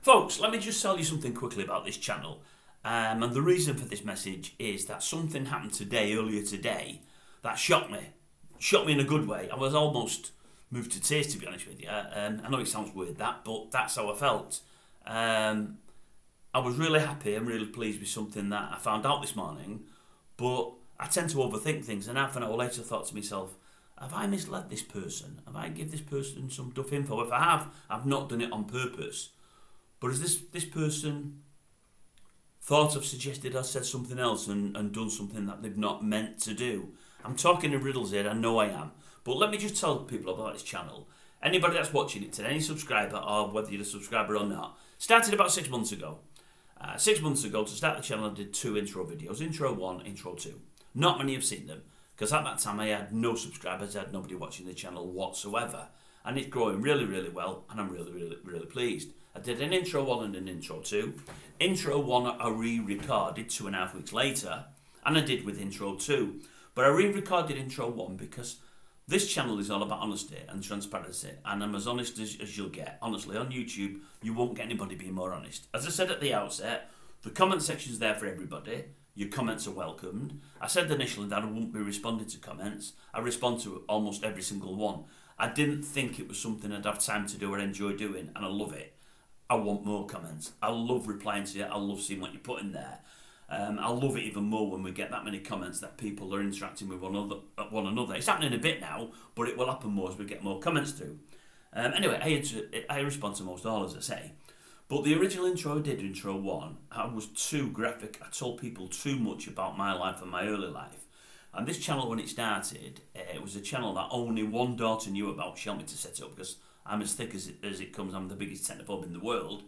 Folks, let me just tell you something quickly about this channel. And the reason for this message is that something happened earlier today, that shocked me. Shocked me in a good way. I was almost moved to tears, to be honest with you. I know it sounds weird, but that's how I felt. I was really happy and really pleased with something that I found out this morning, but I tend to overthink things, and half an hour later I thought to myself, have I misled this person? Have I given this person some duff info? If I have, I've not done it on purpose. But has this person thought I've suggested I said something else and done something that they've not meant to do? I'm talking in riddles here, I know I am. But let me just tell people about this channel. Anybody that's watching it today, any subscriber, or whether you're a subscriber or not, started about 6 months ago. 6 months ago, to start the channel, I did 2 intro videos. Intro 1, intro 2. Not many have seen them, because at that time I had no subscribers, I had nobody watching the channel whatsoever. And it's growing really, really well, and I'm really, really, really pleased. I did an intro 1 and an intro 2. Intro 1 I re-recorded 2.5 weeks later, and I did with intro 2. But I re-recorded intro 1 because this channel is all about honesty and transparency, and I'm as honest as you'll get. Honestly, on YouTube, you won't get anybody being more honest. As I said at the outset, the comment section's there for everybody. Your comments are welcomed. I said initially that I wouldn't be responding to comments. I respond to almost every single one. I didn't think it was something I'd have time to do or enjoy doing, and I love it. I want more comments. I love replying to you. I love seeing what you put in there. I love it even more when we get that many comments that people are interacting with one another. It's happening a bit now, but it will happen more as we get more comments through. Anyway, I respond to most all, as I say. But the original intro I did, intro 1, I was too graphic. I told people too much about my life and my early life. And this channel, when it started, it was a channel that only one daughter knew about. She helped me to set it up because I'm as thick as it comes. I'm the biggest technophobe in the world.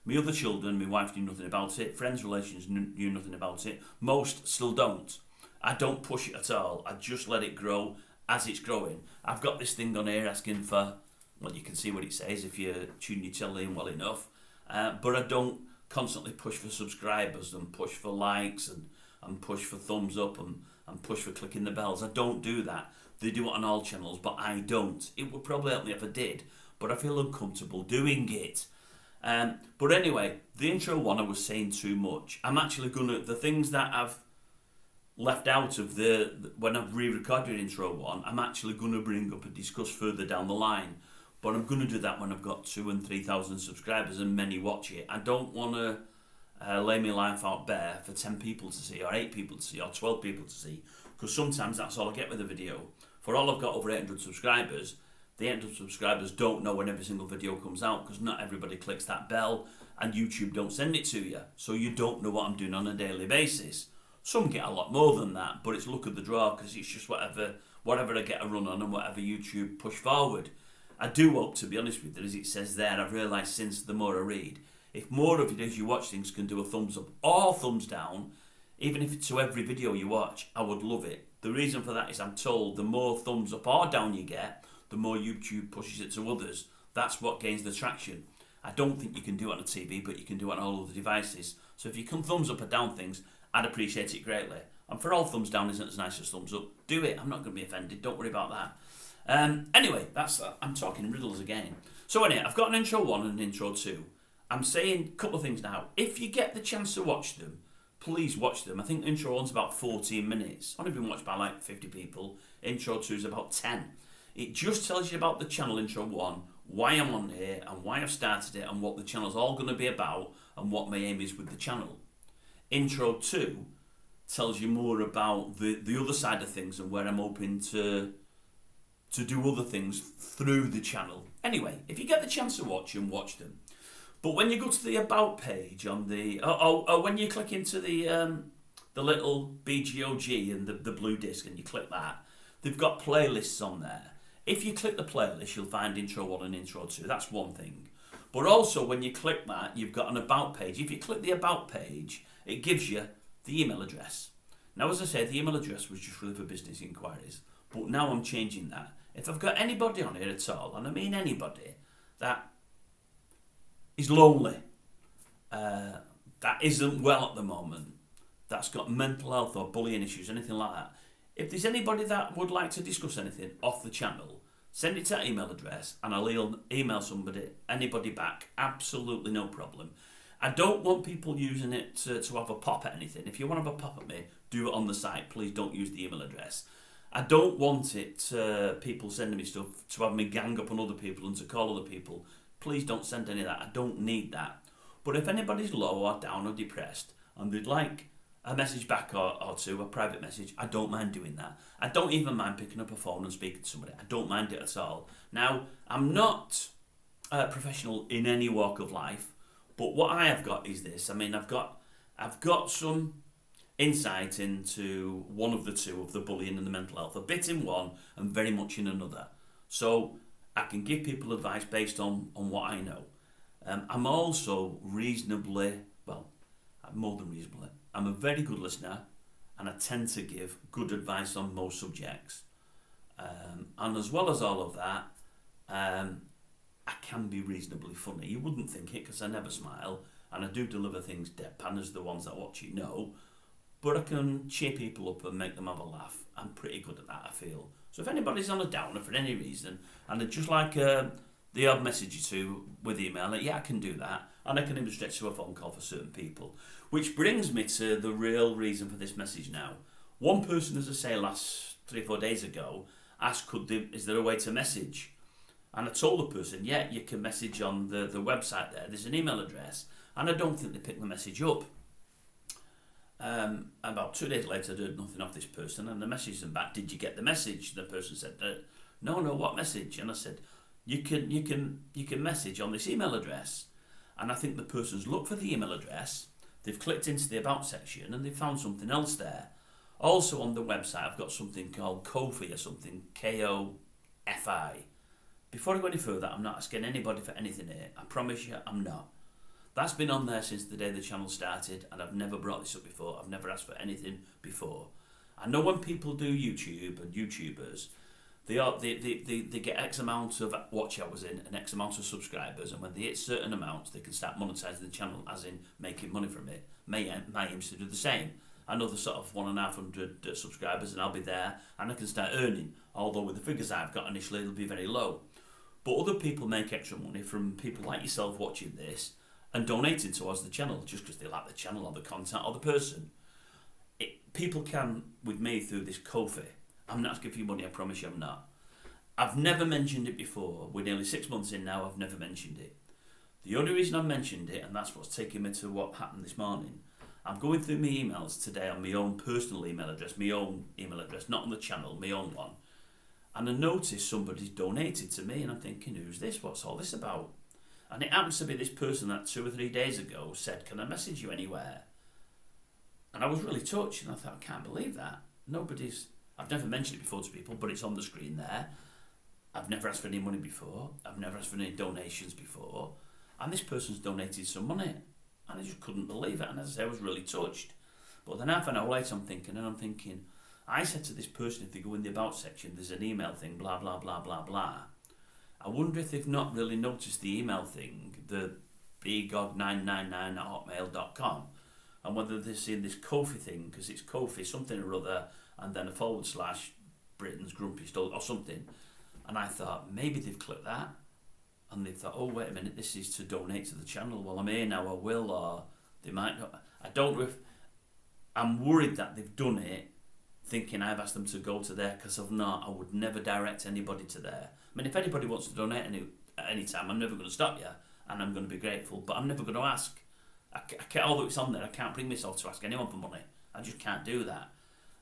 My other children, my wife knew nothing about it. Friends, relations knew nothing about it. Most still don't. I don't push it at all. I just let it grow as it's growing. I've got this thing on here asking for, well, you can see what it says if you tune your telly in well enough. But I don't constantly push for subscribers and push for likes and push for thumbs up and push for clicking the bells. I don't do that. They do it on all channels, but I don't. It would probably help me if I did, but I feel uncomfortable doing it. But anyway, the intro 1 I was saying too much. I'm actually the things that I've left out of when I've re-recorded intro 1, I'm actually gonna bring up and discuss further down the line. But I'm gonna do that when I've got 2,000 and 3,000 subscribers and many watch it. I don't wanna lay my life out bare for 10 people to see, or 8 people to see, or 12 people to see, because sometimes that's all I get with a video. For all I've got over 800 subscribers, the 800 subscribers don't know when every single video comes out, because not everybody clicks that bell, and YouTube don't send it to you, so you don't know what I'm doing on a daily basis. Some get a lot more than that, but it's luck of the draw, because it's just whatever I get a run on and whatever YouTube push forward. I do hope, to be honest with you, as it says there, I've realised since the more I read, if more of you as you watch things can do a thumbs up or thumbs down, even if it's to every video you watch, I would love it. The reason for that is I'm told the more thumbs up or down you get, the more YouTube pushes it to others. That's what gains the traction. I don't think you can do it on a TV, but you can do it on all other devices. So if you can thumbs up or down things, I'd appreciate it greatly. And for all thumbs down isn't as nice as thumbs up, do it. I'm not going to be offended. Don't worry about that. Anyway, that's that. I'm talking riddles again. So anyway, I've got an intro 1 and an intro 2. I'm saying a couple of things now. If you get the chance to watch them, please watch them. I think intro 1's about 14 minutes. Only been watched by like 50 people. Intro 2 is about 10. It just tells you about the channel, intro 1, why I'm on here and why I've started it and what the channel's all going to be about and what my aim is with the channel. Intro 2 tells you more about the other side of things and where I'm hoping to do other things through the channel. Anyway, if you get the chance to watch them, watch them. But when you go to the About page on the... when you click into the little BGOG and the blue disc and you click that, they've got playlists on there. If you click the playlist, you'll find intro 1 and intro 2. That's one thing. But also, when you click that, you've got an About page. If you click the About page, it gives you the email address. Now, as I said, the email address was just really for business inquiries. But now I'm changing that. If I've got anybody on here at all, and I mean anybody, that is lonely, that isn't well at the moment, that's got mental health or bullying issues, anything like that, if there's anybody that would like to discuss anything off the channel, Send it to that email address and I'll email anybody back. Absolutely no problem. I don't want people using it to have a pop at anything. If you want to have a pop at me, do it on the site. Please don't use the email address. I don't want it people sending me stuff to have me gang up on other people and to call other people. Please don't send any of that. I don't need that. But if anybody's low or down or depressed and they'd like a message back or two, a private message, I don't mind doing that. I don't even mind picking up a phone and speaking to somebody. I don't mind it at all. Now, I'm not a professional in any walk of life, but what I have got is this. I mean, I've got some insight into one of the two, of the bullying and the mental health, a bit in one and very much in another. So I can give people advice based on what I know. I'm also reasonably, well, more than reasonably, I'm a very good listener and I tend to give good advice on most subjects. And as well as all of that, I can be reasonably funny. You wouldn't think it because I never smile and I do deliver things deadpan, as the ones that watch you know. But I can cheer people up and make them have a laugh. I'm pretty good at that, I feel. So if anybody's on a downer for any reason and they'd just like the odd message or two with email, yeah, I can do that. And I can even stretch to a phone call for certain people. Which brings me to the real reason for this message now. One person, as I say, last 3 or 4 days ago, asked, is there a way to message? And I told the person, yeah, you can message on the website there. There's an email address. And I don't think they picked the message up. About 2 days later, I heard nothing off this person, and I messaged them back. Did you get the message? The person said, no, what message? And I said, you can message on this email address. And I think the person's looked for the email address, they've clicked into the About section, and they've found something else there. Also on the website, I've got something called Ko-fi or something, K-O-F-I. Before I go any further, I'm not asking anybody for anything here. I promise you, I'm not. That's been on there since the day the channel started, and I've never brought this up before. I've never asked for anything before. I know when people do YouTube and YouTubers, they get X amount of watch hours in and X amount of subscribers, and when they hit certain amounts, they can start monetising the channel, as in making money from it. My aim is to do the same. Another sort of 1,500 subscribers, and I'll be there, and I can start earning. Although with the figures I've got initially, they'll be very low. But other people make extra money from people like yourself watching this and donating towards the channel just because they like the channel or the content or the person. People can, with me, through this Ko-fi. I'm not asking for your money, I promise you I'm not. I've never mentioned it before. We're nearly 6 months in now, I've never mentioned it. The only reason I've mentioned it, and that's what's taken me to what happened this morning, I'm going through my emails today on my own personal email address, not on the channel, my own one. And I noticed somebody's donated to me, and I'm thinking, who's this? What's all this about? And it happens to be this person that 2 or 3 days ago said, can I message you anywhere? And I was really touched, and I thought, I can't believe that. I've never mentioned it before to people, but it's on the screen there. I've never asked for any money before. I've never asked for any donations before. And this person's donated some money. And I just couldn't believe it. And as I say, I was really touched. But then half an hour later, I'm thinking, I said to this person, if they go in the About section, there's an email thing, blah, blah, blah, blah, blah. I wonder if they've not really noticed the email thing, the bgod999@hotmail.com, and whether they've seen this Ko-fi thing, because it's Ko-fi something or other, and then a / Britain's Grumpy Stole or something. And I thought, maybe they've clicked that, and they've thought, oh, wait a minute, this is to donate to the channel. Well, I'm here now, I will, or they might not. I don't know if... I'm worried that they've done it thinking I've asked them to go to there, because if not, I would never direct anybody to there. I mean, if anybody wants to donate at any time, I'm never going to stop you, and I'm going to be grateful, but I'm never going to ask. I can't, although it's on there, I can't bring myself to ask anyone for money. I just can't do that.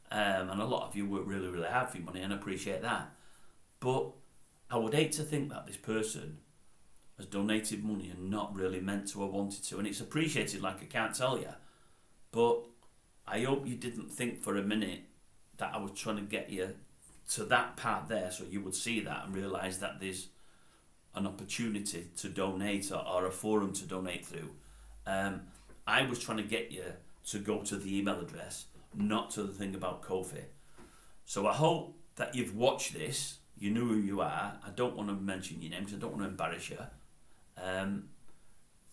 And a lot of you work really, really hard for your money, and I appreciate that. But I would hate to think that this person has donated money and not really meant to or wanted to, and it's appreciated like I can't tell you. But I hope you didn't think for a minute that I was trying to get you to that part there, so you would see that and realise that there's an opportunity to donate or a forum to donate through. I was trying to get you to go to the email address, not to the thing about Ko-fi. So I hope that you've watched this, you know who you are. I don't want to mention your name because I don't want to embarrass you. And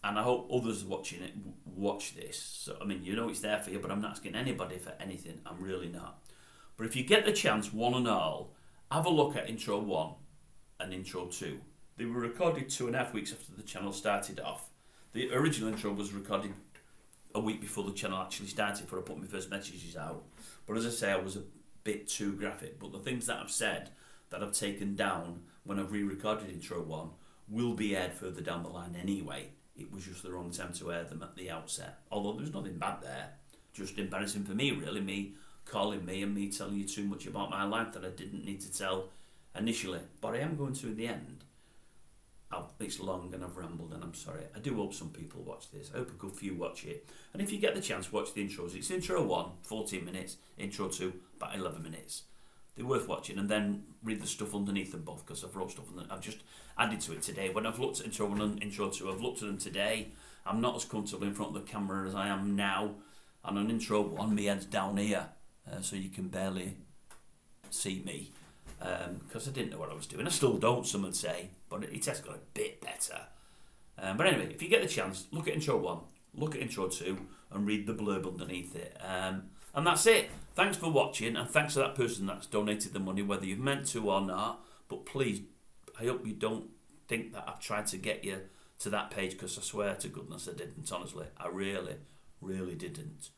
I hope others watching it watch this. So, I mean, you know it's there for you, but I'm not asking anybody for anything. I'm really not. But if you get the chance, one and all, have a look at intro 1 and intro 2. They were recorded 2.5 weeks after the channel started off. The original intro was recorded a week before the channel actually started, before I put my first messages out. But as I say, I was a bit too graphic. But the things that I've said that I've taken down when I've re-recorded intro 1 will be aired further down the line anyway. It was just the wrong time to air them at the outset. Although there's nothing bad there. Just embarrassing for me, really. Me calling me and me telling you too much about my life that I didn't need to tell initially. But I am going to in the end. It's long and I've rambled and I'm sorry. I do hope some people watch this. I hope a good few watch it. And if you get the chance, watch the intros. It's intro 1, 14 minutes. Intro 2, about 11 minutes. They're worth watching. And then read the stuff underneath them both, because I've wrote stuff and I've just added to it today. When I've looked at intro 1 and intro 2, I've looked at them today. I'm not as comfortable in front of the camera as I am now. And on intro 1, my head's down here. So you can barely see me. Because I didn't know what I was doing. I still don't, some would say, but it has got a bit better. But anyway, if you get the chance, look at intro 1, look at intro 2, and read the blurb underneath it. And that's it. Thanks for watching, and thanks to that person that's donated the money, whether you've meant to or not. But please, I hope you don't think that I've tried to get you to that page, because I swear to goodness I didn't, honestly. I really, really didn't.